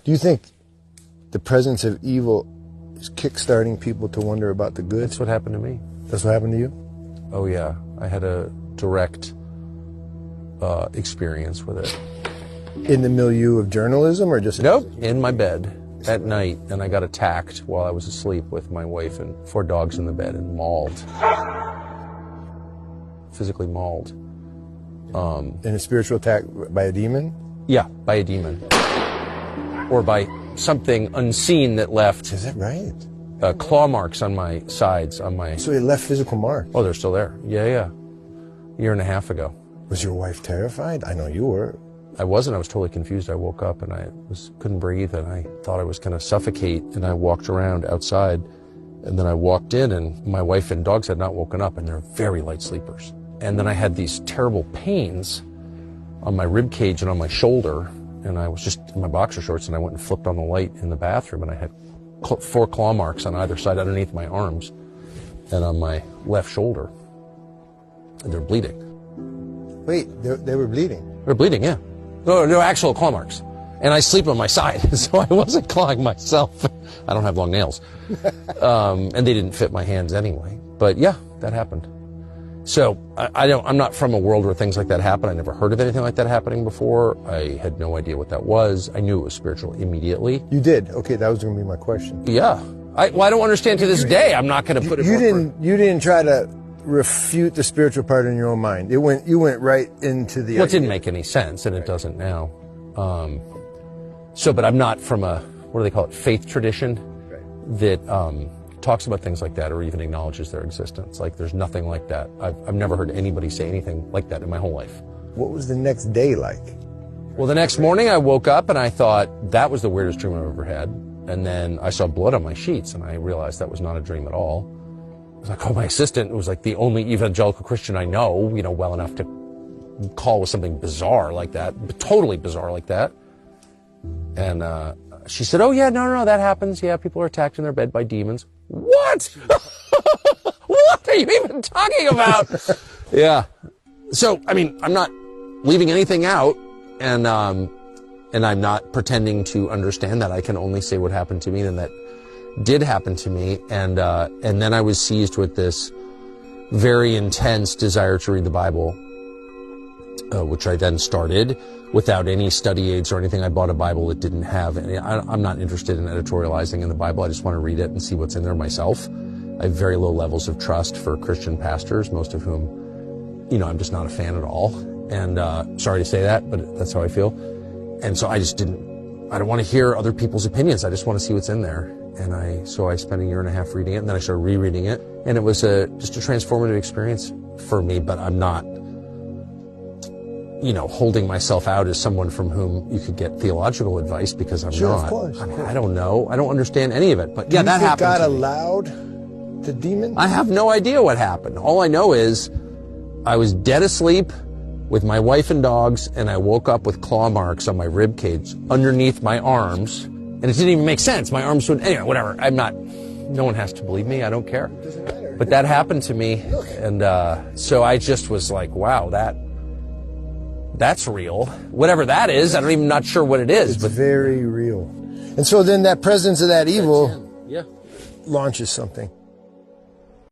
Do you think the presence of evil is kickstarting people to wonder about the good? That's what happened to me. That's what happened to you? Oh yeah, I had a direct experience with it. In the milieu of journalism, or just... Nope, in my bed at night, and I got attacked while I was asleep with my wife and 4 dogs in the bed and mauled. Physically mauled. In a spiritual attack by a demon? Yeah, by a demon. Or by something unseen that left... Is that right? Claw marks on my sides, on my... So it left physical marks? Oh, they're still there. Yeah, yeah. A year and a half ago. Was your wife terrified? I know you were. I wasn't. I was totally confused. I woke up and I couldn't breathe, and I thought I was going to suffocate, and I walked around outside, and then I walked in, and my wife and dogs had not woken up, and they're very light sleepers. And then I had these terrible pains on my rib cage and on my shoulder, and I was just in my boxer shorts, and I went and flipped on the light in the bathroom, and I had 4 claw marks on either side underneath my arms and on my left shoulder, and they're bleeding. Wait, they were bleeding? They're bleeding, yeah. No actual claw marks. And I sleep on my side, so I wasn't clawing myself. I don't have long nails. And they didn't fit my hands anyway. But yeah, that happened. So I'm not from a world where things like that happen. I never heard of anything like that happening before. I had no idea what that was. I knew it was spiritual immediately. You did? Okay, that was going to be my question. Yeah. I don't understand to this day. I'm not going to put it... You didn't try to refute the spiritual part in your own mind. You went right into the... Well, it didn't make any sense, and it doesn't now. But I'm not from a, what do they call it, faith tradition that talks about things like that or even acknowledges their existence. Like, there's nothing like that. I've never heard anybody say anything like that in my whole life. What was the next day like? Well, the next morning I woke up and I thought, that was the weirdest dream I've ever had. And then I saw blood on my sheets, and I realized that was not a dream at all. I called my assistant, who was like the only evangelical Christian I know, well enough to call with something bizarre like that, totally bizarre like that. And she said, oh yeah, no, that happens. Yeah, people are attacked in their bed by demons. What? What are you even talking about? Yeah. So, I mean, I'm not leaving anything out, and I'm not pretending to understand that. I can only say what happened to me, and that did happen to me, and then I was seized with this very intense desire to read the Bible, which I then started without any study aids or anything. I bought a Bible that didn't have any. I'm not interested in editorializing in the Bible. I just want to read it and see what's in there myself. I have very low levels of trust for Christian pastors, most of whom, I'm just not a fan at all. And sorry to say that, but that's how I feel. And so I don't want to hear other people's opinions. I just want to see what's in there. And so I spent a year and a half reading it, and then I started rereading it, and it was just a transformative experience for me. But I'm not, holding myself out as someone from whom you could get theological advice, because I'm sure, not. Of course. I mean, I don't know. I don't understand any of it. But yeah, that happened. God allowed the demon? I have no idea what happened. All I know is I was dead asleep with my wife and dogs, and I woke up with claw marks on my rib cage underneath my arms. And it didn't even make sense. My arms would... Anyway, whatever. No one has to believe me. I don't care. It doesn't matter. But that happened to me. And so I just was like, wow, that's real. Whatever that is, I'm not sure what it is. It's very real. And so then that presence of that evil yeah. launches something.